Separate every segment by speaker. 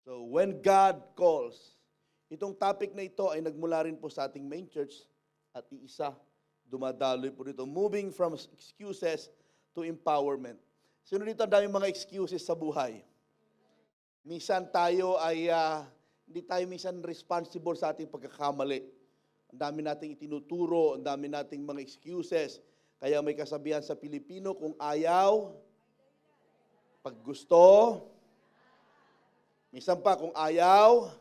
Speaker 1: So, when God calls, itong topic na ito ay nagmula rin po sa ating main church at iisa, dumadaloy po dito. Moving from excuses to empowerment. Sino dito ang daming mga excuses sa buhay? Minsan tayo ay, hindi tayo minsan responsible sa ating pagkakamali. Ang dami nating itinuturo, ang dami nating mga excuses. Kaya may kasabihan sa Pilipino, kung ayaw, pag gusto, minsan pa kung ayaw,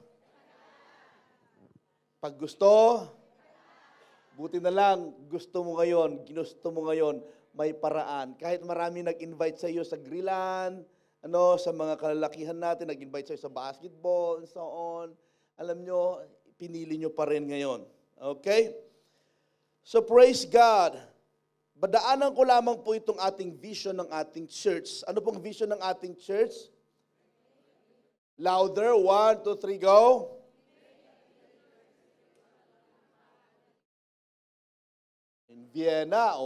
Speaker 1: pag gusto, buti na lang, gusto mo ngayon, ginusto mo ngayon, may paraan. Kahit marami nag-invite sa iyo sa grillan, sa mga kalalakihan natin, nag-invite sa iyo sa basketball, and so on. Alam nyo, pinili nyo pa rin ngayon. Okay? So praise God. Badaanan ko lamang po itong ating vision ng ating church. Ano pong vision ng ating church? Louder, 1, 2, 3, go. In Vienna,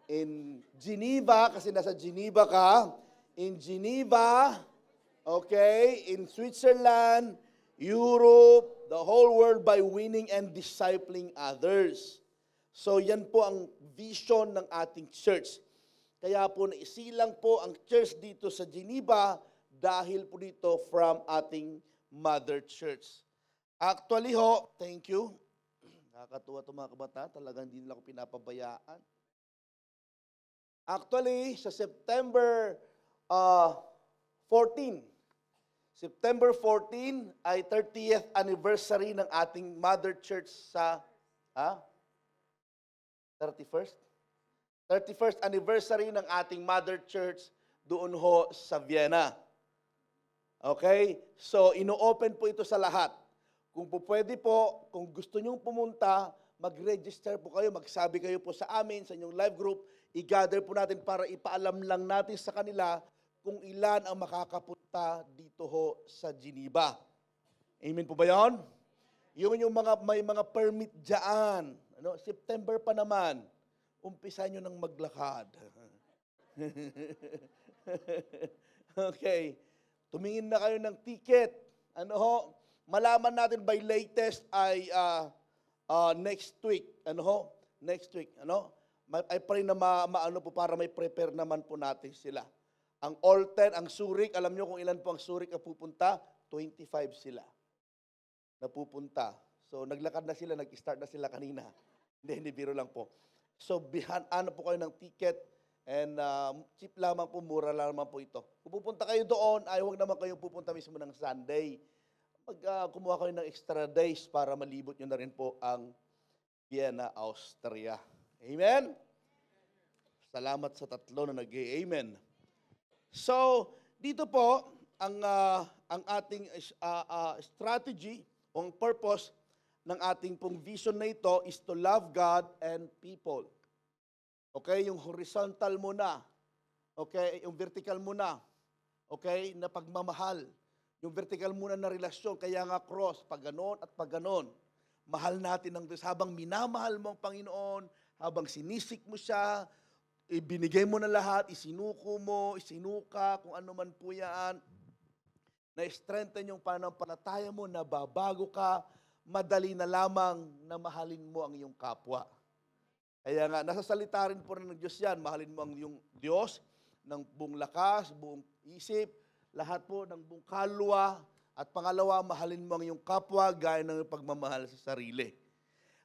Speaker 1: in Geneva, kasi nasa Geneva ka. In Geneva, okay, in Switzerland, Europe, the whole world by winning and discipling others. So yan po ang vision ng ating church. Kaya po naisilang po ang church dito sa Geneva dahil po dito from ating mother church. Actually ho, thank you. Nakakatuwa itong mga kabata, talagang hindi nila ako pinapabayaan. Actually, sa September 14 ay 30th anniversary ng ating mother church sa 31st? 31st anniversary ng ating mother church doon ho sa Vienna. Okay? So, ino-open po ito sa lahat. Kung po pwede po, kung gusto nyong pumunta, mag-register po kayo, magsabi kayo po sa amin, sa inyong live group, i-gather po natin para ipaalam lang natin sa kanila kung ilan ang makakapunta dito ho sa Geneva. Amen po ba yun? Yung may mga permit dyan. September pa naman, umpisa nyo nang maglakad. Okay. Tumingin na kayo ng ticket. Malaman natin by latest ay next week. Next week. Ay pa rin na maano po para may prepare naman po natin sila. Ang Olten, ang Zurich, alam nyo kung ilan po ang Zurich na pupunta? 25 sila na pupunta. So naglakad na sila, nag-start na sila kanina. Hindi, biro lang po. So ano po kayo ng ticket and cheap lamang po, mura lamang po ito. Kung pupunta kayo doon, ay huwag naman kayong pupunta mismo ng Sunday. Kumuha kayo ng extra days para malibot nyo na rin po ang Vienna, Austria. Amen? Salamat sa tatlo na nag-amen. So, dito po, ang ating strategy o ang purpose ng ating pong vision na ito is to love God and people. Okay? Yung horizontal muna. Okay? Yung vertical muna. Okay? Na pagmamahal. Yung vertical muna na relasyon, kaya nga cross, pag ganon at pag ganon. Mahal natin ang Diyos. Habang minamahal mo ang Panginoon, habang sinisik mo siya, ibinigay mo na lahat, isinuko mo, isinuka, kung ano man po yan, na-strengthen yung pananampalataya mo, nababago ka, madali na lamang na mahalin mo ang iyong kapwa. Kaya nga, nasa salita rin po ng Diyos yan, mahalin mo ang iyong Diyos ng buong lakas, buong isip, lahat po ng buong kaluluwa, at pangalawa, mahalin mo ang iyong kapwa gaya ng pagmamahal sa sarili.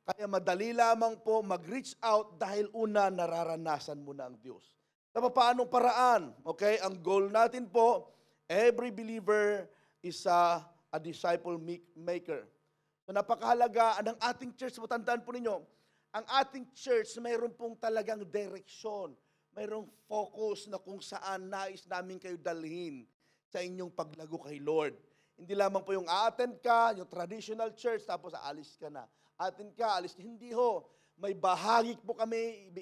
Speaker 1: Kaya madali lamang po mag-reach out dahil una, nararanasan mo na ang Diyos. Sa paanong paraan? Okay, ang goal natin po, every believer is a disciple maker. So napakahalaga ng ating church, matandaan po ninyo, ang ating church mayroon pong talagang direksyon, mayroong focus na kung saan nais namin kayo dalhin sa inyong paglago kay Lord. Hindi lamang po yung a-attend ka, yung traditional church, tapos aalis ka na. Attend ka, alis ka. Hindi ho. May bahagi po kami,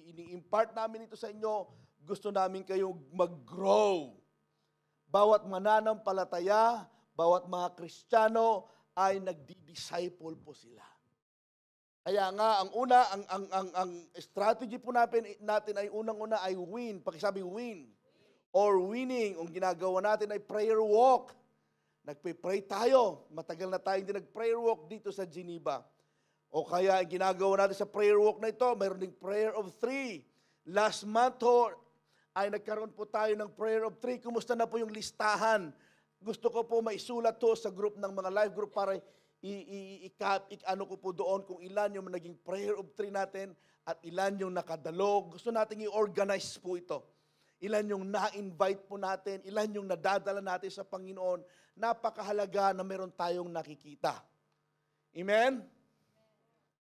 Speaker 1: ini-impart namin ito sa inyo. Gusto namin kayo mag-grow. Bawat mananampalataya, bawat mga Kristiyano ay nagdi-disciple po sila. Kaya nga, ang strategy po natin ay unang-una ay win. Pakisabi win. Or winning. Ang ginagawa natin ay prayer walk. Nagpe-pray tayo. Matagal na tayo hindi nag-prayer walk dito sa Geneva. O kaya ang ginagawa natin sa prayer walk na ito, mayroon ding prayer of 3. Last month ay nagkaroon po tayo ng prayer of 3. Kumusta na po yung listahan? Gusto ko po maisulat to sa group ng mga live group para ano ko po doon kung ilan yung naging prayer of 3 natin at ilan yung nakadalo. Gusto natin i-organize po ito. Ilan yung na-invite po natin, ilan yung nadadala natin sa Panginoon. Napakahalaga na meron tayong nakikita. Amen?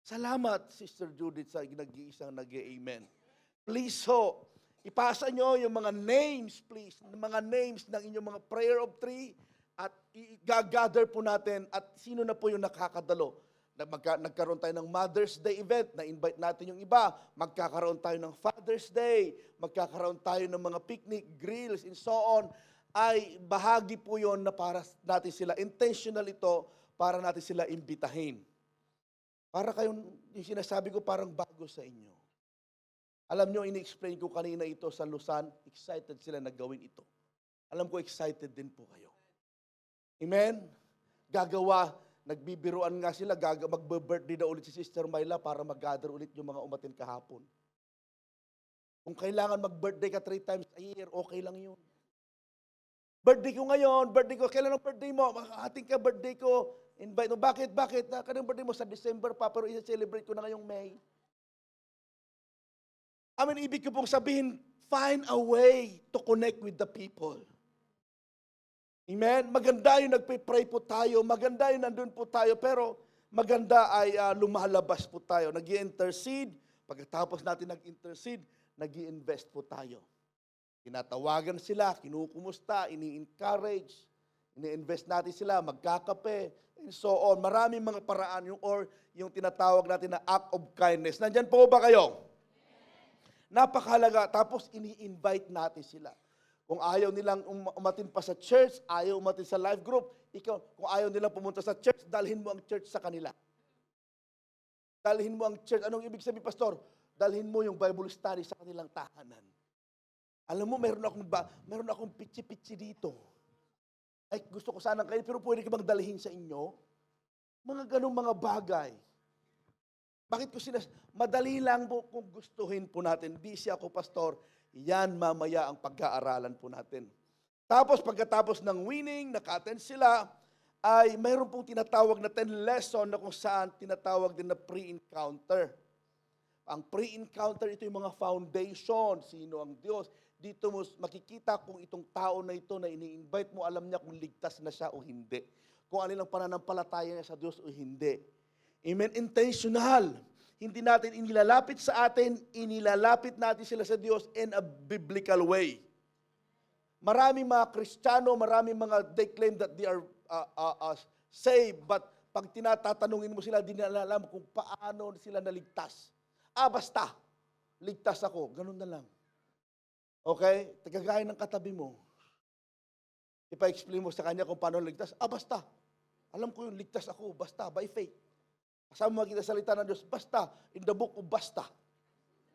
Speaker 1: Salamat, Sister Judith, sa nag-iisang nag-amen. Please ipasa nyo yung mga names, please. Mga names ng inyong mga prayer of 3 at i-gather po natin at sino na po yung nakakadalo. Nagkaroon tayo ng Mother's Day event, na-invite natin yung iba. Magkakaroon tayo ng Father's Day, magkakaroon tayo ng mga picnic, grills, and so on. Ay bahagi po yon na para natin sila, intentional ito, para natin sila imbitahin. Para kayong, yung sinasabi ko parang bago sa inyo. Alam nyo, ini-explain ko kanina ito sa Luzon, excited sila na gawin ito. Alam ko, excited din po kayo. Amen? Nagbibiruan nga sila, magbe-birthday na ulit si Sister Myla para mag-gather ulit yung mga umatin kahapon. Kung kailangan mag-birthday ka 3 times a year, okay lang yun. Birthday ko ngayon, kailan ang birthday mo? Makakating ka, birthday ko. Invite mo, bakit? Kanang birthday mo sa December pa, pero i-celebrate ko na ngayong May. Ibig ko pong sabihin, find a way to connect with the people. Amen? Maganda yung nagpe-pray po tayo, maganda yung nandun po tayo, pero maganda ay lumalabas po tayo. Nag-i-intercede, pagkatapos natin nag-intercede, nag-i-invest po tayo. Tinatawagan sila, kinukumusta, ini-encourage, ini-invest natin sila, magkakape, and so on. Maraming mga paraan, yung tinatawag natin na act of kindness. Nandyan po ba kayo? Napakahalaga. Tapos ini-invite natin sila. Kung ayaw nilang umatin pa sa church, ayaw umatin sa live group, kung ayaw nilang pumunta sa church, dalhin mo ang church sa kanila. Dalhin mo ang church. Anong ibig sabihin, Pastor? Dalhin mo yung Bible study sa kanilang tahanan. Alam mo, meron akong pitsi-pitsi dito. Ay, gusto ko sanang kayo, pero pwede ka bang dalhin sa inyo? Mga ganong mga bagay. Bakit ko madali lang po kung gustuhin po natin. Busy ako, Pastor. Yan mamaya ang pag-aaralan po natin. Tapos pagkatapos ng winning, naka-attend sila, ay mayroon pong tinatawag na 10 lesson na kung saan tinatawag din na pre-encounter. Ang pre-encounter, ito yung mga foundation. Sino ang Diyos? Dito mo makikita kung itong tao na ito na ini-invite mo, alam niya kung ligtas na siya o hindi. Kung ano lang pananampalataya niya sa Diyos o hindi. Amen? Intentional. Hindi natin inilalapit sa atin, inilalapit natin sila sa Diyos in a biblical way. Maraming mga Kristiyano, maraming mga, they claim that they are saved, but pag tinatatanungin mo sila, di nila alam kung paano sila naligtas. Basta, ligtas ako. Ganun na lang. Okay? Tagagaya ng katabi mo. Ipa-explain mo sa kanya kung paano ligtas. Basta. Alam ko yung ligtas ako. Basta, by faith. Kasama makita salita ng Diyos, basta, in the book of basta.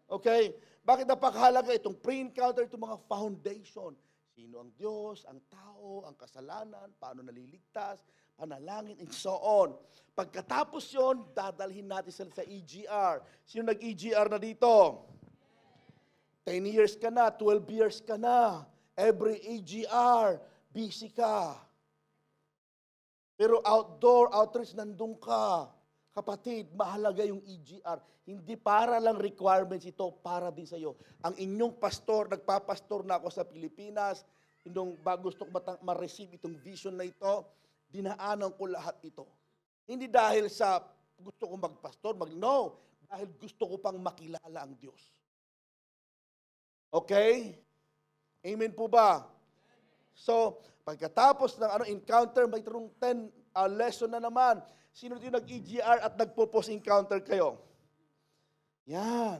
Speaker 1: Okay? Bakit napakahalaga itong pre-encounter, itong mga foundation? Sino ang Diyos, ang tao, ang kasalanan, paano naliligtas, panalangin, and so on. Pagkatapos yon, dadalhin natin sila sa EGR. Sino nag-EGR na dito? 10 years ka na, 12 years ka na. Every EGR, busy ka. Pero outdoor, outreach, nandun ka. Kapatid, mahalaga yung EGR. Hindi para lang requirements ito, para din sa iyo. Ang inyong pastor, nagpapastor na ako sa Pilipinas, gusto ko ma-receive itong vision na ito, dinaanan ko lahat ito. Hindi dahil sa gusto ko magpastor, no. Dahil gusto ko pang makilala ang Diyos. Okay? Amen po ba? So, pagkatapos ng encounter, may 10 lesson na naman. Sino yung nag-EGR at nagpo-post-encounter kayo? Yan.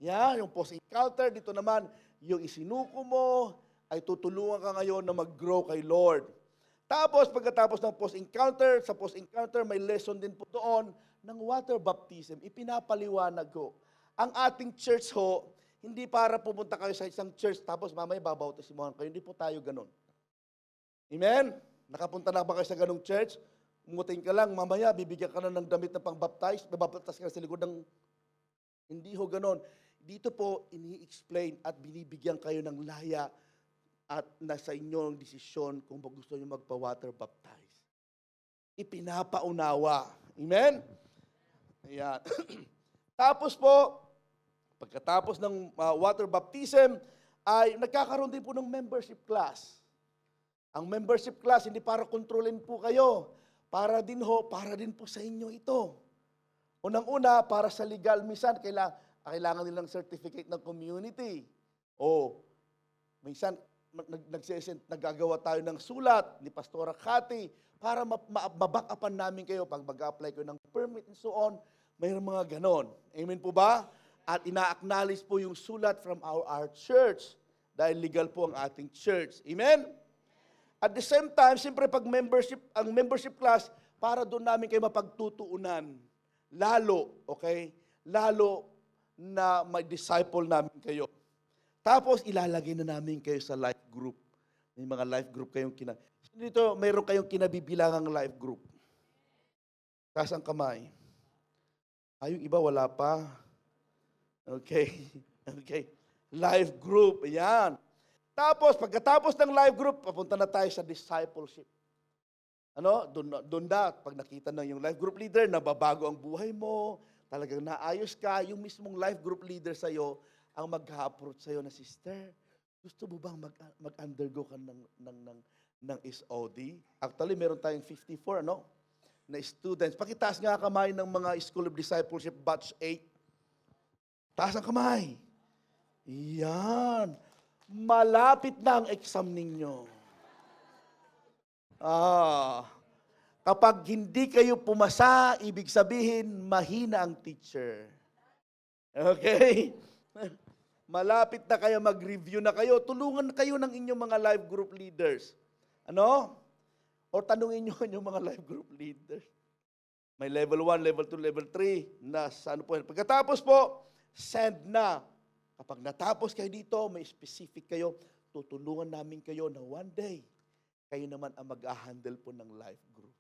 Speaker 1: Yan, yung post-encounter. Dito naman, yung isinuko mo, ay tutulungan ka ngayon na mag-grow kay Lord. Tapos, pagkatapos ng post-encounter, sa post-encounter, may lesson din po doon ng water baptism. Ipinapaliwanag ko. Ang ating church hindi para pumunta kayo sa isang church, tapos mamaya babautismohan kayo. Hindi po tayo ganun. Amen? Nakapunta na ba kayo sa ganong church? Umuting ka lang, mamaya bibigyan ka na ng damit na pang-baptize, babaptize ka na sa likod ng... Hindi ho ganon. Dito po, ini-explain at binibigyan kayo ng laya at nasa inyo ang desisyon kung gusto nyo magpa-water baptize. Ipinapaunawa. Amen? Ayan. Tapos po, pagkatapos ng water baptism, ay nagkakaroon din po ng membership class. Ang membership class, hindi para kontrolin po kayo. Para din po sa inyo ito. Unang-una, para sa legal, minsan, kailangan nilang certificate ng community. Minsan, nagagawa tayo ng sulat ni Pastora Cathy para maback-upan namin kayo pag mag-apply kayo ng permit and so on. Mayroong mga ganon. Amen po ba? At ina-acknowledge po yung sulat from our church dahil legal po ang ating church. Amen? At the same time, siyempre pag ang membership class, para doon namin kayo mapagtutuunan. Lalo, okay? Lalo na may disciple namin kayo. Tapos, ilalagay na namin kayo sa life group. May mga life group kayong dito, mayroon kayong kinabibilangang life group. Taas ang kamay. Yung iba wala pa. Okay. Okay. Life group. Ayan. Tapos, pagkatapos ng life group, papunta na tayo sa discipleship. Doon na, pag nakita na yung life group leader, nababago ang buhay mo, talagang naayos ka, yung mismong life group leader sa'yo, ang mag-approach sa'yo na, sister, gusto mo bang mag-undergo ka ng SOD? Actually, meron tayong 54, na students. Pakitaas nga kamay ng mga School of Discipleship Batch 8. Taas ang kamay. Yan. Malapit na ang exam ninyo. Kapag hindi kayo pumasa, ibig sabihin, mahina ang teacher. Okay? Malapit na kayo, mag-review na kayo. Tulungan kayo ng inyong mga life group leaders. O tanungin nyo yung mga life group leaders. May level 1, level 2, level 3 na sa po. Pagkatapos po, send na. Kapag natapos kayo dito, may specific kayo, tutulungan namin kayo na one day, kayo naman ang mag-handle po ng life group.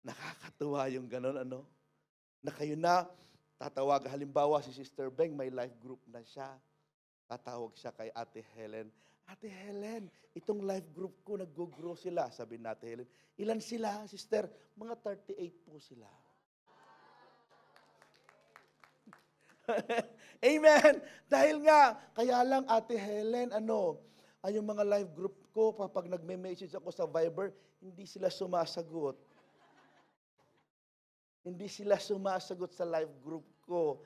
Speaker 1: Nakakatuwa yung gano'n, Na kayo na, tatawag, halimbawa si Sister Beng, may life group na siya. Tatawag siya kay Ate Helen. Ate Helen, itong life group ko, nag-grow sila. Sabi natin, Helen, ilan sila, sister? Mga 38 po sila. Amen. Dahil nga, kaya lang Ate Helen, yung mga live group ko, pag nagme-message ako sa Viber, hindi sila sumasagot. Hindi sila sumasagot sa live group ko.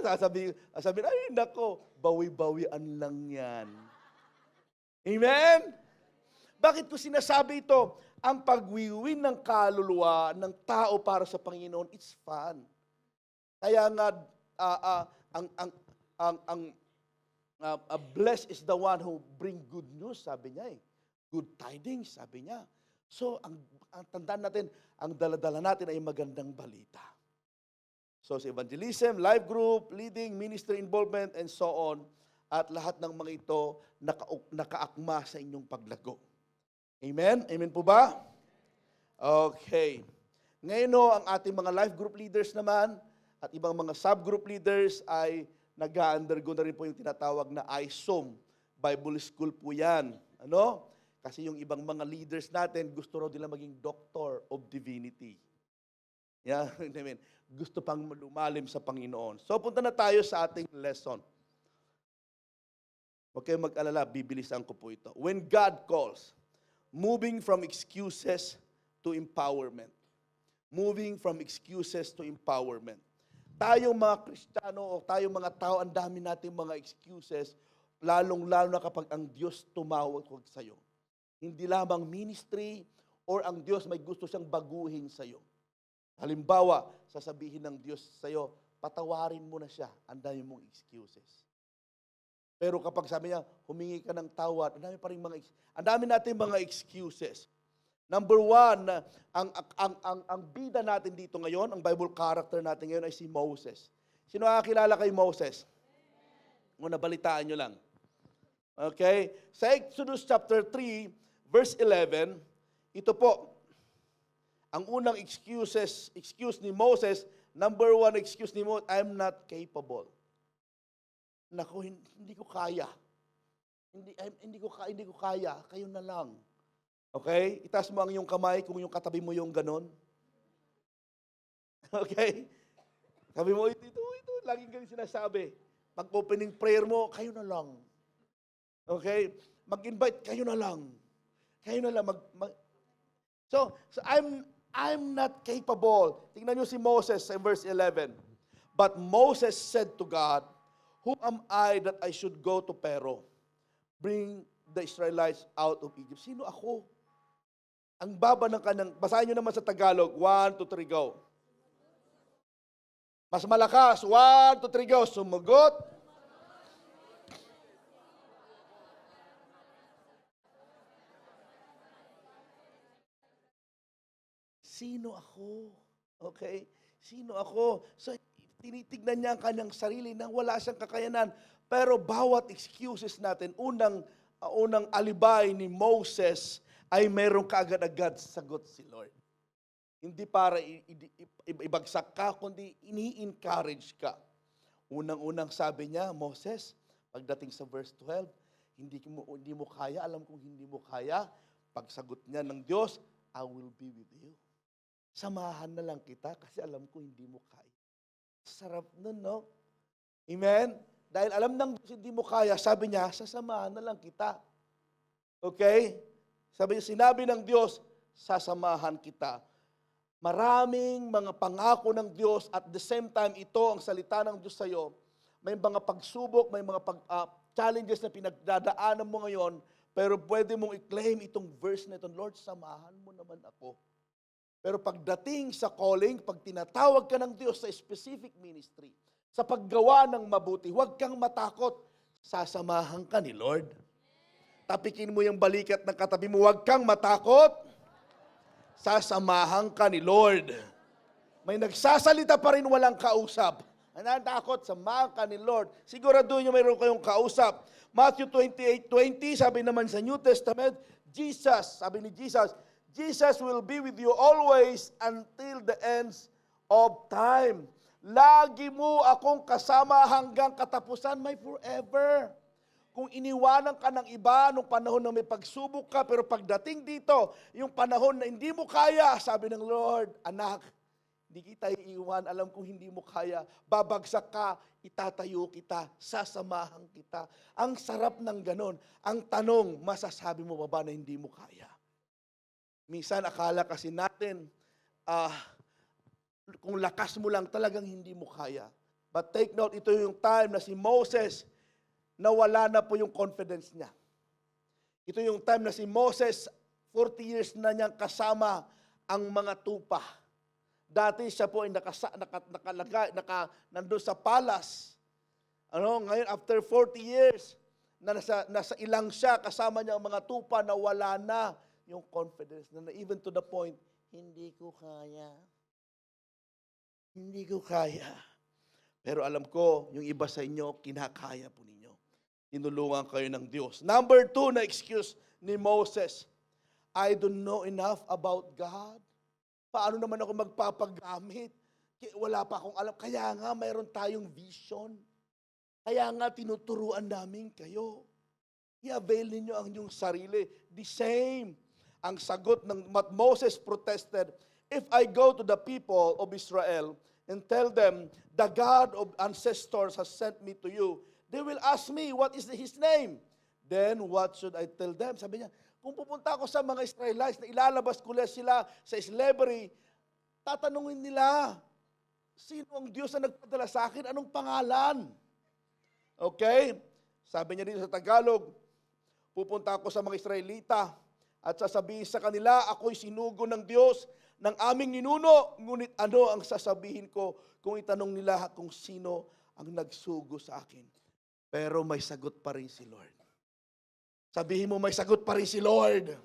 Speaker 1: Sasabihin, ay nako, bawi-bawian lang yan. Amen? Bakit ko sinasabi ito? Ang pagwiwin ng kaluluwa ng tao para sa Panginoon, it's fun. Kaya nga, blessed is the one who bring good news, sabi niya . Good tidings, sabi niya. So, ang tandaan natin, ang dala-dala natin ay magandang balita. So, sa evangelism, life group, leading, ministry involvement, and so on, at lahat ng mga ito nakaakma sa inyong paglago. Amen? Amen po ba? Okay. Ngayon ang ating mga life group leaders naman, at ibang mga subgroup leaders ay nag-undergo na rin po yung tinatawag na ISOM. Bible School po yan. Kasi yung ibang mga leaders natin, gusto raw nila maging Doctor of Divinity. Yeah, amen. Gusto pang lumalim sa Panginoon. So, punta na tayo sa ating lesson. Huwag kayong mag-alala, bibilisan ko po ito. When God calls, moving from excuses to empowerment. Moving from excuses to empowerment. Tayong mga Kristiyano o tayong mga tao, ang dami nating mga excuses, lalong-lalo na kapag ang Diyos tumawag sa'yo. Hindi lamang ministry or ang Diyos may gusto siyang baguhin sa'yo. Halimbawa, sasabihin ng Diyos sa'yo, patawarin mo na siya, ang dami mong excuses. Pero kapag sabi niya, humingi ka ng tawad, ang dami nating mga excuses. Number 1, ang bida natin dito ngayon, ang Bible character natin ngayon ay si Moses. Sino nakakilala kay Moses? Nabalitaan nyo lang. Okay? Sa Exodus chapter 3, verse 11, ito po, ang unang excuse ni Moses, number one excuse ni Moses, I'm not capable. Naku, hindi ko kaya. Hindi ko kaya. Kayo na lang. Okay? Itaas mo ang iyong kamay kung yung katabi mo yung ganon. Okay? Sabi mo, ito, laging ganyan sinasabi. Pag opening prayer mo, kayo na lang. Okay? Mag-invite, kayo na lang. Kayo na lang. So I'm not capable. Tingnan niyo si Moses sa verse 11. But Moses said to God, who am I that I should go to Pharaoh? Bring the Israelites out of Egypt. Sino ako? Ang baba ng kanang, basahin niyo naman sa Tagalog, 1, 2, 3, go. Mas malakas, 1, 2, 3, go. Sumugot. Sino ako? Okay? Sino ako? So, tinitignan niya ang kanyang sarili na wala siyang kakayanan. Pero bawat excuses natin, unang alibay ni Moses ay merong kaagad-agad sagot si Lord. Hindi para ibagsak ka, kundi ini-encourage ka. Unang-unang sabi niya, Moses, pagdating sa verse 12, hindi mo kaya, alam kong hindi mo kaya. Pagsagot niya ng Diyos, I will be with you. Samahan na lang kita kasi alam ko hindi mo kaya. Sarap nun, no? Amen? Dahil alam ng Diyos hindi mo kaya, sabi niya, sasamahan na lang kita. Okay? Sinabi ng Diyos, sasamahan kita. Maraming mga pangako ng Diyos at the same time, ito ang salita ng Diyos sa iyo. May mga pagsubok, may mga challenges na pinagdadaanan mo ngayon, pero pwede mong i-claim itong verse na ito, Lord, samahan mo naman ako. Pero pagdating sa calling, pag tinatawag ka ng Diyos sa specific ministry, sa paggawa ng mabuti, huwag kang matakot, sasamahan ka ni Lord. Tapikin mo yung balikat ng katabi mo, huwag kang matakot, sasamahan ka ni Lord. May nagsasalita pa rin walang kausap. Natakot, samahan ka ni Lord. Siguraduhin nyo mayroon kayong kausap. Matthew 28:20, sabi naman sa New Testament, sabi ni Jesus will be with you always until the ends of time. Lagi mo akong kasama hanggang katapusan, may forever. Kung iniwanan ka ng iba nung panahon na may pagsubok ka, pero pagdating dito, yung panahon na hindi mo kaya, sabi ng Lord, anak, hindi kita iiwan, alam kong hindi mo kaya, babagsak ka, itatayo kita, sasamahan kita. Ang sarap ng ganon. Ang tanong, masasabi mo ba na hindi mo kaya? Minsan akala kasi natin, kung lakas mo lang talagang hindi mo kaya. But take note, ito yung time na si Moses, nawala na po yung confidence niya. Ito yung time na si Moses, 40 years na niyang kasama ang mga tupa. Dati siya po ay nandun sa palace. Ngayon, after 40 years, nasa ilang siya, kasama niya ang mga tupa, nawala na yung confidence na even to the point, hindi ko kaya. Hindi ko kaya. Pero alam ko, yung iba sa inyo, kinakaya po ninyo. Tinulungan kayo ng Diyos. Number 2 na excuse ni Moses, I don't know enough about God. Paano naman ako magpapagamit? Wala pa akong alam. Kaya nga, mayroon tayong vision. Kaya nga, tinuturuan namin kayo. I-avail ninyo ang inyong sarili. The same. Ang sagot ng Moses protested, if I go to the people of Israel and tell them, the God of ancestors has sent me to you, they will ask me, what is his name? Then what should I tell them? Sabi niya, kung pupunta ako sa mga Israelites na ilalabas ko sila sa slavery, tatanungin nila, sino ang Diyos na nagpadala sa akin? Anong pangalan? Okay? Sabi niya dito sa Tagalog, pupunta ako sa mga Israelita at sasabihin sa kanila, ako'y sinugo ng Diyos ng aming ninuno. Ngunit ano ang sasabihin ko kung itanong nila kung sino ang nagsugo sa akin? Pero may sagot pa rin si Lord. Sabihin mo, may sagot pa rin si Lord.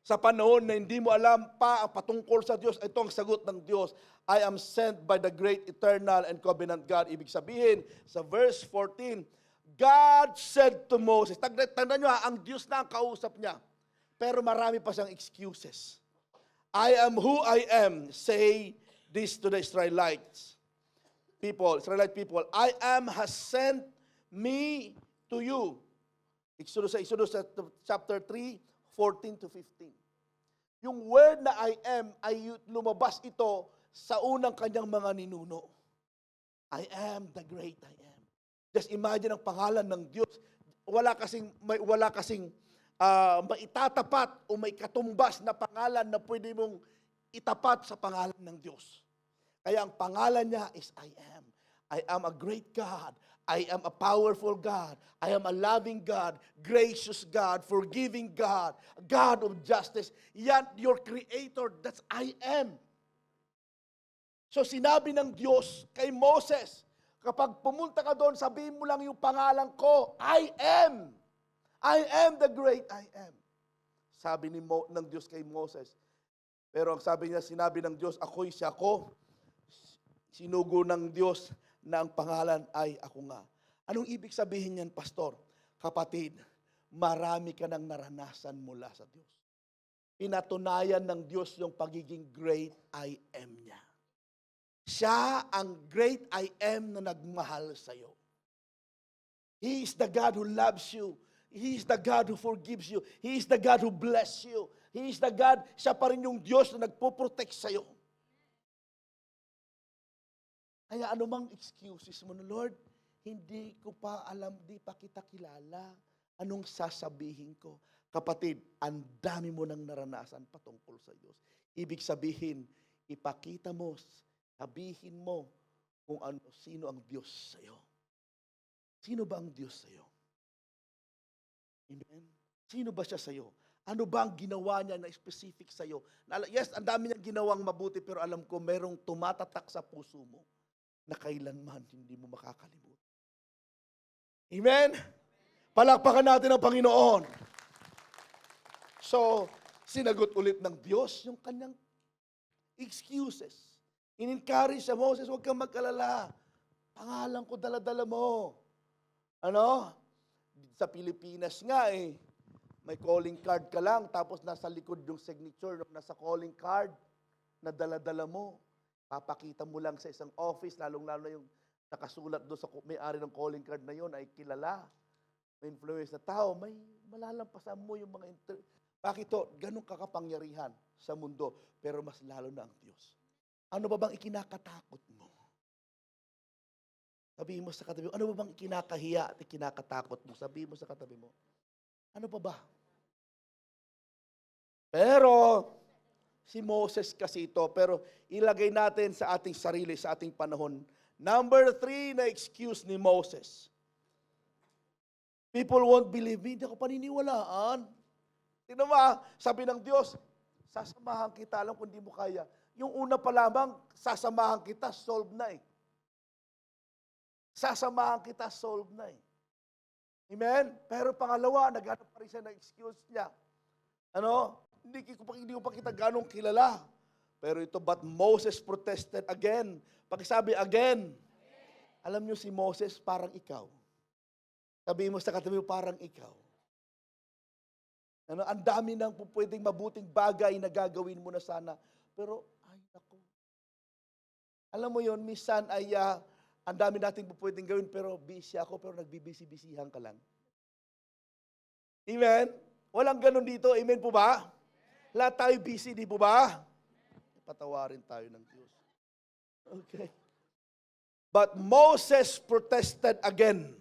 Speaker 1: Sa panahon na hindi mo alam pa ang patungkol sa Diyos, ito ang sagot ng Diyos. I am sent by the great eternal and covenant God. Ibig sabihin, sa verse 14, God said to Moses, tandaan nyo ang Diyos na ang kausap niya. pero marami pa siyang excuses. I am who I am, say this to the Israelite people. I am has sent me to you. Exodus chapter 3, 14 to 15. Yung word na I am ay lumabas ito sa unang kanyang mga ninuno. I am the great I am. Just imagine ang pangalan ng Diyos. Wala kasing maitatapat o may katumbas na pangalan na pwede mong itapat sa pangalan ng Diyos. Kaya ang pangalan niya is I am. I am a great God. I am a powerful God. I am a loving God, gracious God, forgiving God, God of justice. Yan, your creator, that's I am. So sinabi ng Diyos kay Moses, kapag pumunta ka doon, sabihin mo lang yung pangalan ko, I am. I am the great I am. Sabi ng Diyos kay Moses. Pero ang sinabi ng Diyos, ako'y siya ko. Sinugo ng Diyos na ang pangalan ay ako nga. Anong ibig sabihin niyan, Pastor? Kapatid, marami ka nang naranasan mula sa Diyos. Pinatunayan ng Diyos yung pagiging great I am niya. Siya ang great I am na nagmahal sa iyo. He is the God who loves you. He is the God who forgives you. He is the God who bless you. He is the God, siya pa rin yung Diyos na nagpo-protect sa iyo. Kaya anumang excuses mo na, Lord, hindi ko pa alam, di pa kita kilala. Anong sasabihin ko? Kapatid, ang dami mo nang naranasan patungkol sa Diyos. Ibig sabihin, ipakita mo, sabihin mo kung sino ang Diyos sa iyo. Sino ba ang Diyos sa iyo? Amen? Sino ba siya sa iyo? Ano ba ang ginawa niya na specific sa iyo? Yes, ang dami niyang ginawang mabuti, pero alam ko merong tumatatak sa puso mo na kailanman hindi mo makakalimutan. Amen? Palakpakan natin ang Panginoon. So, sinagot ulit ng Diyos yung kanyang excuses. In-encourage sa Moses, huwag kang mag-alala. Pangalan ko dala-dala mo. Ano? Sa Pilipinas nga may calling card ka lang, tapos nasa likod yung signature, nasa calling card na dala-dala mo. Papakita mo lang sa isang office, lalong-lalo na yung nakasulat doon sa may-ari ng calling card na yon ay kilala. May influence na tao, may malalampasan mo yung mga Bakit to? Ganun kakapangyarihan sa mundo, pero mas lalo na ang Diyos. Ano ba bang ikinakatakot mo? Sabihin mo sa katabi mo, ano ba bang ikinakahiya at ikinakatakot mo? Sabihin mo sa katabi mo, ano pa ba? Pero, si Moses kasi ito, pero ilagay natin sa ating sarili, sa ating panahon. Number 3 na excuse ni Moses. People won't believe me, hindi ako paniniwalaan. Tingnan mo, sabi ng Diyos, sasamahan kita, alam kung hindi mo kaya. Yung una pa lamang, sasamahan kita, solve na eh. Sasamahan kita, solve na eh. Amen? Pero pangalawa, naghanap pa rin siya ng excuse niya. Ano? Hindi ko pa kita ganong kilala. Pero ito, but Moses protested again. Pakisabi, again. Alam niyo si Moses, parang ikaw. Sabihin mo sa katabi mo, parang ikaw. Ano, ang dami nang pwedeng mabuting bagay na gagawin mo na sana. Pero, ay, naku. Alam mo yon, minsan ay, ang dami nating pwedeng gawin, pero busy ako, pero nagbibisi-bisihan ka lang. Amen? Walang ganun dito. Amen po ba? Lahat tayo busy, di po ba? Patawarin tayo ng Diyos. Okay. But Moses protested again.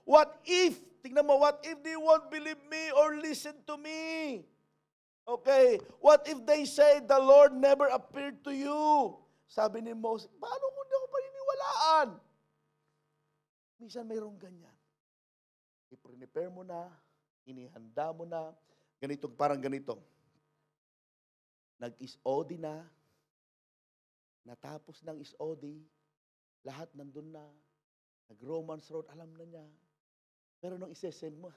Speaker 1: What if, tingnan mo, what if they won't believe me or listen to me? Okay. What if they say, the Lord never appeared to you? Sabi ni Moses, paano kung di ako paniniwalaan? Minsan mayroong ganyan. I-prepare mo na, inihanda mo na, ganito, parang ganito. Nag-SOD na, natapos ng SOD, lahat nandun na, nag-Romance Road, alam na niya. Pero nung isesend mo,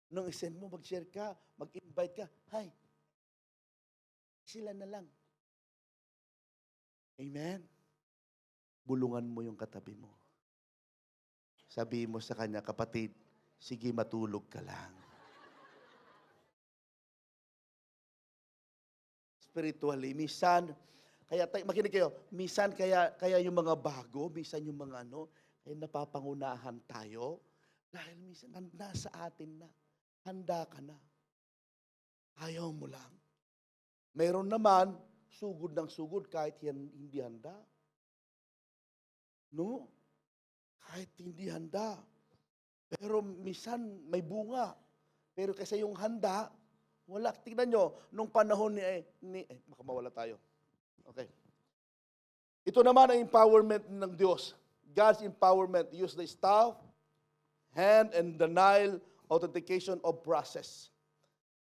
Speaker 1: nung isend mo, mag-share ka, mag-invite ka, sila na lang. Amen? Bulungan mo yung katabi mo. Sabihin mo sa kanya, kapatid, sige, matulog ka lang. Spiritually, minsan, makinig kayo, minsan kaya yung mga bago, minsan yung mga kaya napapangunahan tayo, dahil minsan nasa atin na, handa ka na, ayaw mo lang. Meron naman, sugod ng sugod kahit hindi handa. No? Kahit hindi handa. Pero minsan may bunga. Pero kasi yung handa, wala. Tingnan nyo, nung panahon baka mawala tayo. Okay. Ito naman ang empowerment ng Diyos. God's empowerment. Use the staff, hand, and the Nile authentication of process.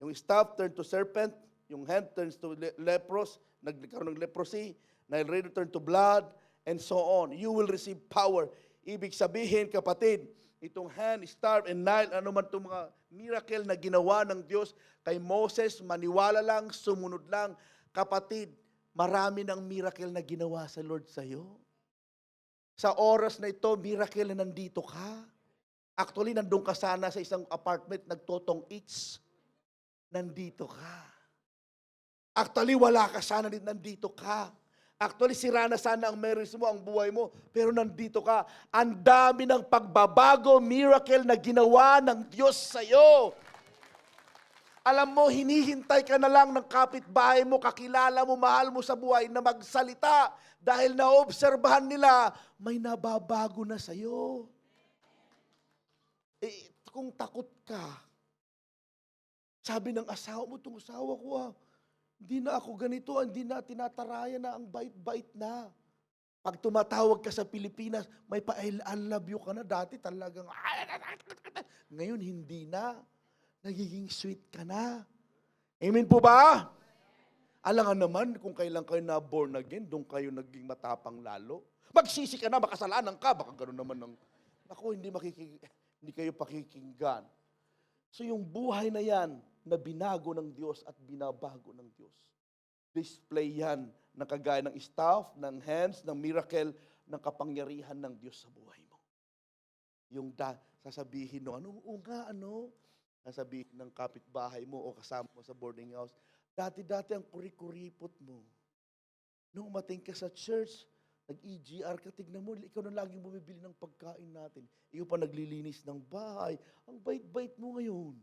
Speaker 1: Yung staff turned to serpent, yung hand turns to leprous, nagkaroon ng leprosy, Nile River turned to blood, and so on. You will receive power. Ibig sabihin, kapatid, itong hand, staff, and Nile, ano man itong mga miracle na ginawa ng Diyos kay Moses, maniwala lang, sumunod lang. Kapatid, marami ng miracle na ginawa sa Lord sa'yo. Sa oras na ito, miracle na nandito ka. Actually, nandun ka sana sa isang apartment, nagtotong eats. Nandito ka. Actually, wala ka sana, nandito ka. Actually, sira na sana ang marriage mo, ang buhay mo, pero nandito ka. Ang dami ng pagbabago, miracle na ginawa ng Diyos sa'yo. Alam mo, hinihintay ka na lang ng kapitbahay mo, kakilala mo, mahal mo sa buhay na magsalita dahil naobserbahan nila, may nababago na sa'yo. Kung takot ka, sabi ng asawa mo, itong asawa ko hindi na ako ganito, hindi na tinataraya na, ang bait-bait na. Pag tumatawag ka sa Pilipinas, may I love you ka na. Dati talagang, ngayon hindi na. Nagiging sweet ka na. Amen po ba? Alangan naman, kung kailan kayo na born again, doon kayo naging matapang lalo. Magsisi ka na, makasalanan ka, baka gano'n naman ng, ako, hindi kayo pakikinggan. So yung buhay na yan, na binago ng Diyos at binabago ng Diyos. Display yan na kagaya ng staff, ng hands, ng miracle, ng kapangyarihan ng Diyos sa buhay mo. Yung sasabihin sasabihin ng kapitbahay mo o kasama mo sa boarding house, dati-dati ang kuri-kuripot mo. Nung umating ka sa church, nag-EGR ka, tignan mo, ikaw na laging bumibili ng pagkain natin. Ikaw pa naglilinis ng bahay. Ang bait-bait mo ngayon.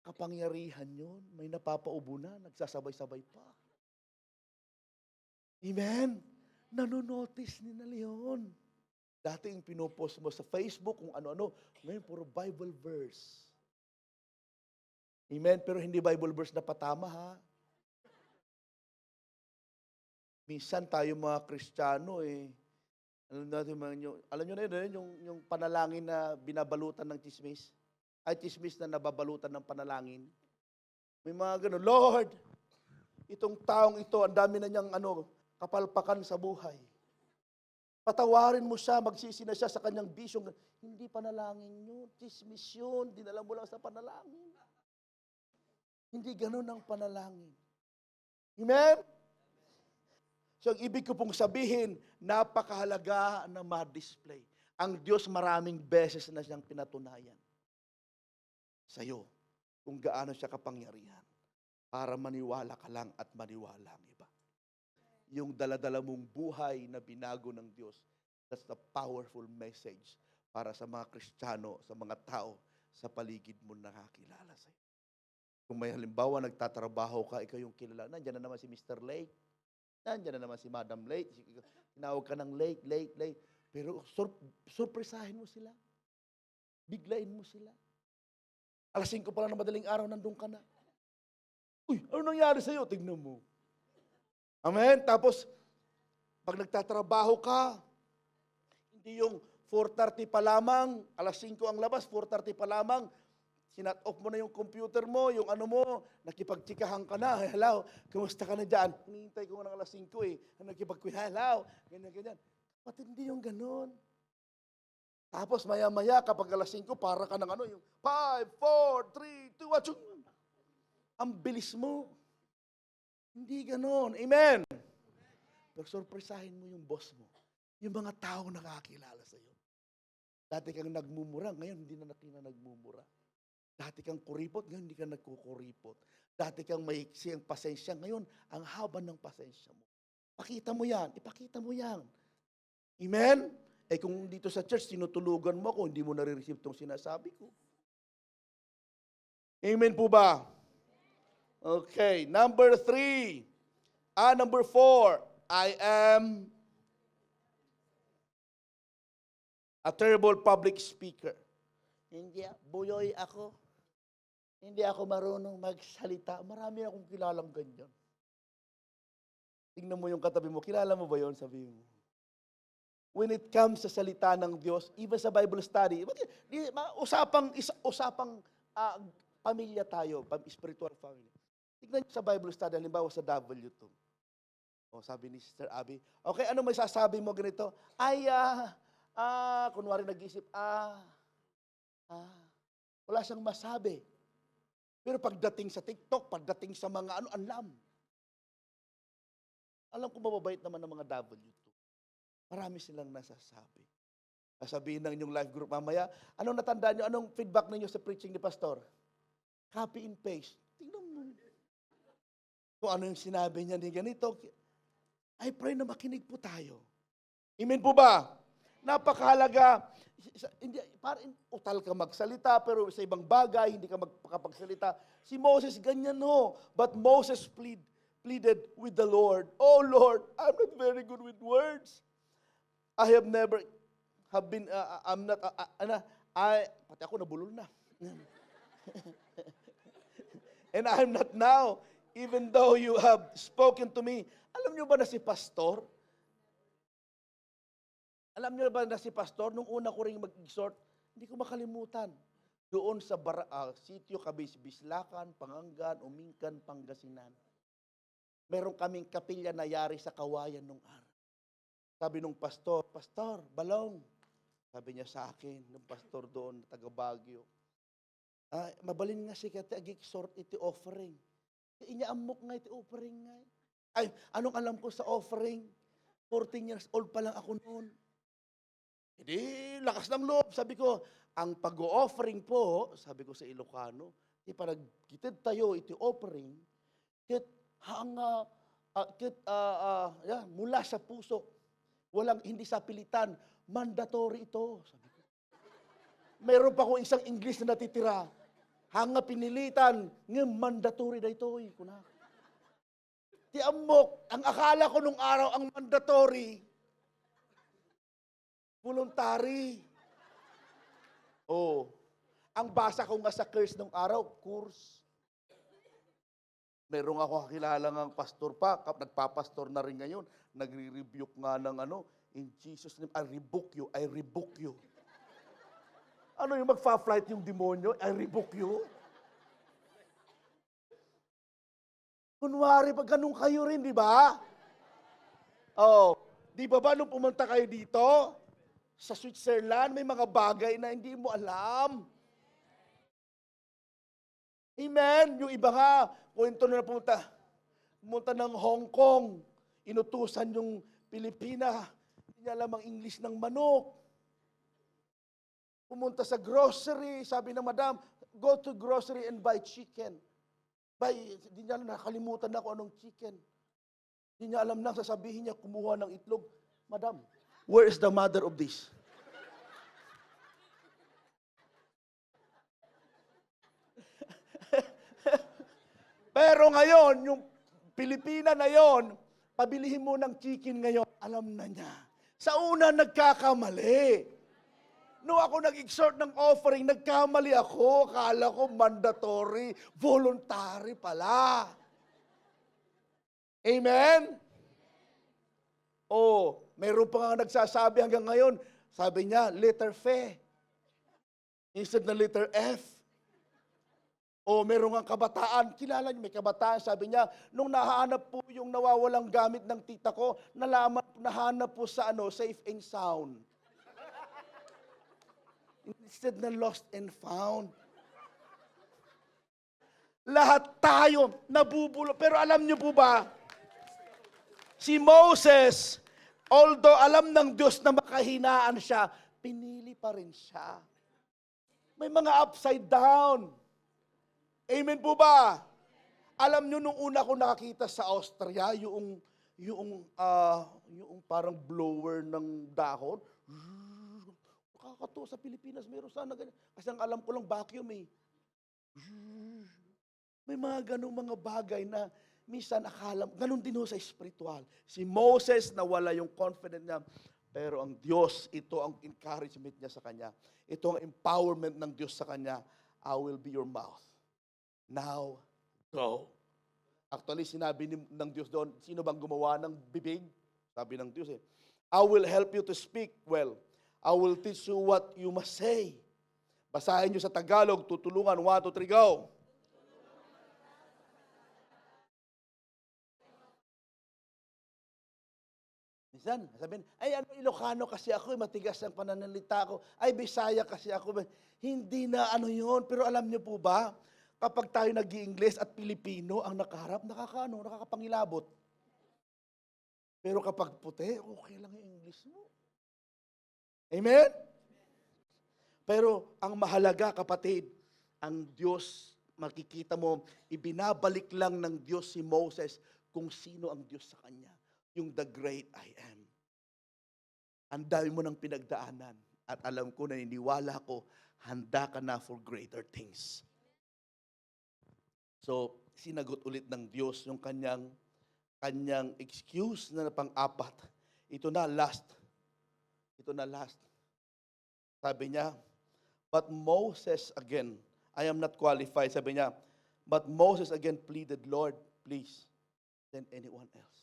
Speaker 1: Kapangyarihan yun. May napapaubo na, nagsasabay-sabay pa. Amen? Nanonotice ni na Leon. Dati yung pinopost mo sa Facebook, kung ano-ano, ngayon puro Bible verse. Amen? Pero hindi Bible verse na patama, ha? Minsan tayo mga Kristiyano, alam nyo na yun, yung panalangin na binabalutan ng chismis? Ay, chismis na nababalutan ng panalangin. May mga gano'n, Lord, itong taong ito, ang dami na niyang kapalpakan sa buhay. Patawarin mo siya, magsisi na siya sa kanyang bisyong. Hindi panalangin yun, chismis yun, dinala mo lang sa panalangin. Hindi gano'n ang panalangin. Amen? So, ang ibig ko pong sabihin, napakahalaga na ma-display. Ang Diyos maraming beses na siyang pinatunayan sa'yo kung gaano siya kapangyarihan para maniwala ka lang at maniwala ang iba. Yung daladala mong buhay na binago ng Diyos, that's the powerful message para sa mga Kristiyano, sa mga tao sa paligid mo nakakilala sa'yo. Kung may halimbawa, nagtatrabaho ka, ikaw yung kilala, nandiyan na naman si Mr. Lake, nandiyan na naman si Madam Lake, tinawag ka ng late. Pero surpresahin mo sila. Biglain mo sila. 5:00 pa lang na madaling araw, nandun ka na. Uy, ano nangyari sa'yo? Tignan mo. Amen? Tapos, pag nagtatrabaho ka, hindi yung 4:30 pa lamang, 5:00 ang labas, 4:30 pa lamang, sinat off mo na yung computer mo, yung nakipagtsikahan ka na, hello, kumusta ka na dyan? Hinihintay ko nga ng 5:00 nakipagkwihalaw, ganyan. Kapatid, hindi yung ganon. Tapos maya-maya, kapag 5:00, para ka ng yung 5, 4, 3, 2, 1, ang bilis mo. Hindi ganon. Amen? Pero surpresahin mo yung boss mo. Yung mga taong nakakilala sa'yo. Dati kang nagmumura, ngayon hindi na nagmumura. Dati kang kuripot, ngayon hindi ka nagkukuripot. Dati kang maiksi ang pasensya, ngayon ang haba ng pasensya mo. Pakita mo yan, ipakita mo yan. Amen? Eh kung dito sa church, tinutulugan mo ako, hindi mo nare-receive itong sinasabi ko. Amen po ba? Okay, number 3. Number 4, I am a terrible public speaker. Hindi, buyoy ako. Hindi ako marunong magsalita. Marami akong kilalang ganyan. Tingnan mo yung katabi mo. Kilala mo ba yon? Sabihin mo. When it comes sa salita ng Diyos, even sa Bible study, usapang pamilya tayo, spiritual family. Tignan niyo sa Bible study, halimbawa sa W2. O sabi ni Sister Abby, okay, ano may sasabi mo ganito? Kunwari nag-isip, wala siyang masabi. Pero pagdating sa TikTok, pagdating sa mga alam. Alam ko mababait naman ng mga W2. Marami silang nasasabi. Sasabihin ng inyong live group mamaya, anong natandaan nyo, anong feedback ninyo sa preaching ni Pastor? Copy and paste. Tingnan mo. Kung ano yung sinabi niya ni ganito, I pray na makinig po tayo. Amen po ba? Napakahalaga. Hindi, parang utal ka magsalita, pero sa ibang bagay, hindi ka makapagsalita. Si Moses, ganyan no. But Moses pleaded with the Lord, oh Lord, I'm not very good with words. I have never have been, I'm not, pati ako nabulol na. And I'm not now, even though you have spoken to me. Alam niyo ba na si Pastor? Alam niyo ba na si Pastor, nung una ko rin mag-exhort, hindi ko makalimutan. Doon sa sitio Bislacan, Pangangan, Umingkan, Pangasinan. Meron kaming kapilya na yari sa kawayan nung araw. Sabi nung pastor, Pastor, balong. Sabi niya sa akin, nung pastor doon, taga Baguio. Mabalin nga si kati, ag-exhort iti offering. Inyaamok nga iti offering nga. Ay, anong alam ko sa offering? 14 years old pa lang ako noon. Hindi, lakas ng loob. Sabi ko, ang pag-offering po, sabi ko sa Ilocano, parang kitid tayo iti offering, mula sa puso. Hindi sa pilitan. Mandatory ito. Sabi ko. Meron pa akong isang English na natitira. Hanga pinilitan. Ngayon, mandatory na ito. Ti amok, ang akala ko nung araw, ang mandatory, voluntary. Ang basa ko nga sa curse nung araw, course. Merong ako kakilala ng pastor pa, nagpapastor na rin ngayon, nagre-rebuke nga ng in Jesus' name, I rebuke you. Ano yung magfa-flight yung demonyo? I rebuke you. Kunwari, pag ganun kayo rin, di ba? Di ba nung pumunta kayo dito, sa Switzerland, may mga bagay na hindi mo alam. Amen? Yung iba nga, kwento na pumunta ng Hong Kong, inutusan yung Pilipina, hindi niya alam ang English ng manok. Pumunta sa grocery, sabi ng madam, go to grocery and buy chicken. Hindi niya alam, nakalimutan na kung anong chicken. Hindi niya alam na, sasabihin niya, kumuha ng itlog. Madam, where is the mother of this? Pero ngayon, yung Pilipina na yon, pabilihin mo ng chicken ngayon, alam na niya. Sa una, nagkakamali. No ako nag-exhort ng offering, nagkamali ako. Kala ko mandatory, voluntary pala. Amen? Meron pa nga nagsasabi hanggang ngayon, sabi niya, letter F. Instead na letter F. Meron nga kabataan, kilala niyo, may kabataan, sabi niya, nung nahanap po yung nawawalang gamit ng tita ko, nahanap po sa safe and sound. Instead na lost and found. Lahat tayo nabubulo. Pero alam niyo po ba, si Moses, although alam ng Diyos na makahinaan siya, pinili pa rin siya. May mga upside down. Amen po ba? Alam nyo, nung una ko nakakita sa Austria, yung parang blower ng dahon, nakakatuwa sa Pilipinas, meron sana ganyan. Kasi ang alam ko lang vacuum eh. May mga ganong mga bagay na minsan akala, ganun din ho sa spiritual. Si Moses, nawala yung confidence niya. Pero ang Diyos, ito ang encouragement niya sa kanya. Ito ang empowerment ng Diyos sa kanya. I will be your mouth. Now, go. Actually, sinabi ng Diyos doon, sino bang gumawa ng bibig? Sabi ng Diyos I will help you to speak well. I will teach you what you must say. Basahin nyo sa Tagalog, tutulungan. 1, 2, 3, go. Minsan, sabihin, ay Ilocano kasi ako, matigas ang pananalita ko. Ay, Bisaya kasi ako. Hindi na yun. Pero alam niyo po ba, kapag tayo nag-i-Ingles at Pilipino ang nakaharap, nakakapangilabot. Pero kapag puti, okay lang yung English mo. Amen? Pero ang mahalaga, kapatid, ang Diyos, makikita mo, ibinabalik lang ng Diyos si Moses kung sino ang Diyos sa kanya. Yung the great I am. Ang dami mo ng pinagdaanan. At alam ko, naniniwala ko, handa ka na for greater things. So, sinagot ulit ng Diyos yung kanyang excuse na pang-apat. Ito na, last. Sabi niya, but Moses again, I am not qualified. Sabi niya, but Moses again pleaded, Lord, please, send anyone else.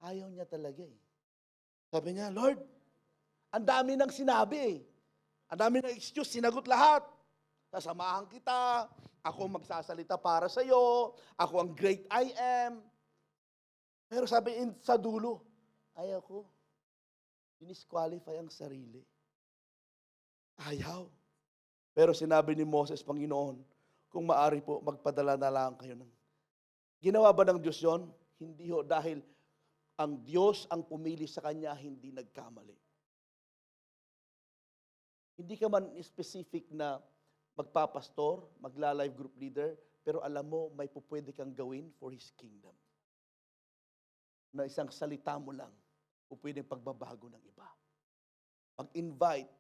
Speaker 1: Ayaw niya talaga eh. Sabi niya, Lord, ang dami nang sinabi eh. Ang dami ng excuse, sinagot lahat. Sasamahan kita, ako magsasalita para sa iyo, ako ang great I am. Pero sabi sa dulo, ayaw ko. Dinisqualify ang sarili. Ayaw. Pero sinabi ni Moses, Panginoon, kung maari po, magpadala na lang kayo ng... Ginawa ba ng Diyos yon? Hindi ho, dahil ang Diyos ang pumili sa kanya, hindi nagkamali. Hindi ka man specific na magpapastor, magla-life group leader, pero alam mo, may pupwede kang gawin for His kingdom. Na isang salita mo lang, pupwedeng pagbabago ng iba. Mag-invite,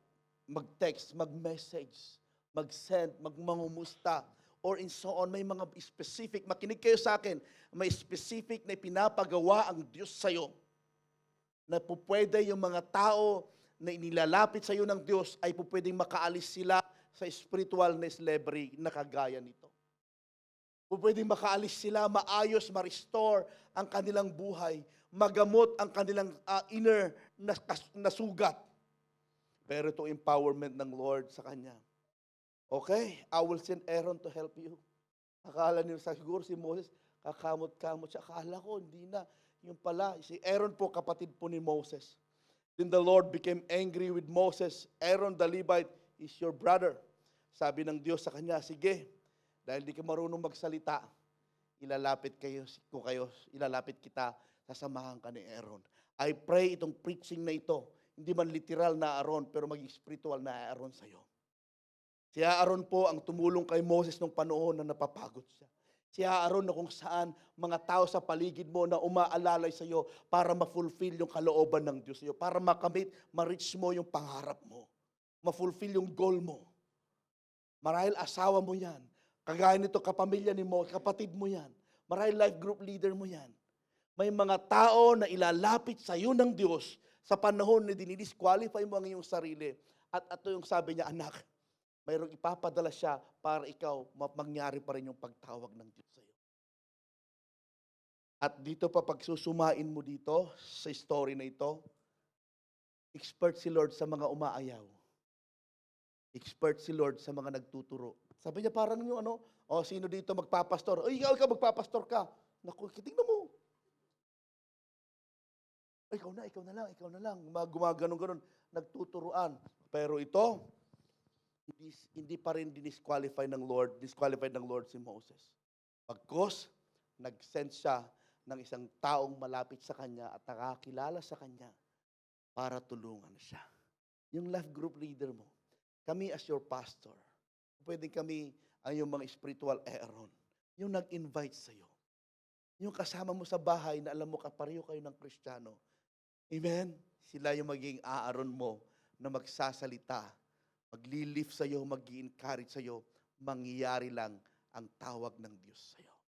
Speaker 1: mag-text, mag-message, mag-send, magmangumusta, or in so on, may mga specific, makinig kayo sa akin, may specific na pinapagawa ang Diyos sa'yo, na pupwede yung mga tao na inilalapit sa'yo ng Diyos ay pupwedeng makaalis sila sa spiritual na slavery na kagaya nito. Pupwedeng makaalis sila, maayos, ma-restore ang kanilang buhay, magamot ang kanilang inner na sugat. Pero ito empowerment ng Lord sa kanya. Okay, I will send Aaron to help you. Akala niyo siguro si Moses, kakamot-kamot siya. Akala ko, hindi na. Yung pala, si Aaron po, kapatid po ni Moses. Then the Lord became angry with Moses. Aaron the Levite is your brother. Sabi ng Diyos sa kanya, sige, dahil di ka marunong magsalita, ilalapit kita, sasamahan ka ni Aaron. I pray itong preaching na ito, hindi man literal na Aaron, pero maging spiritual na Aaron sa'yo. Si Aaron po ang tumulong kay Moses nung panahon na napapagod siya. Si Aaron na kung saan mga tao sa paligid mo na umaalalay sa iyo para ma-fulfill yung kalooban ng Diyos sa iyo, para makamit, ma-reach mo yung pangarap mo, ma-fulfill yung goal mo. Marahil asawa mo yan. Kagaya nito, kapamilya ni Moses, kapatid mo yan. Marahil life group leader mo yan. May mga tao na ilalapit sa iyo ng Diyos sa panahon na dinidisqualify mo ang iyong sarili. At ito yung sabi niya, anak, mayroong ipapadala siya para ikaw mangyari pa rin yung pagtawag ng Diyos sa iyo. At dito pa pagsusumain mo dito sa story na ito, expert si Lord sa mga umaayaw. Expert si Lord sa mga nagtuturo. Sabi niya parang yung sino dito magpapastor? Ay, ikaw magpapastor ka. Naku, tingnan mo. Ay, ikaw na lang. Gumaganon-ganon, nagtuturuan. Pero ito, hindi pa rin disqualified ng Lord si Moses. Pagkos, nag-send siya ng isang taong malapit sa kanya at nakakilala sa kanya para tulungan siya. yung life group leader mo. Kami as your pastor. Pwede kami ang yung mga spiritual Aaron. Yung nag-invite sa'yo. Yung kasama mo sa bahay na alam mo kapareho kayo ng Kristiyano. Amen? Sila yung maging Aaron mo na magsasalita, magli-lift sa'yo, mag-i-encourage sa'yo, mangyayari lang ang tawag ng Diyos sa'yo.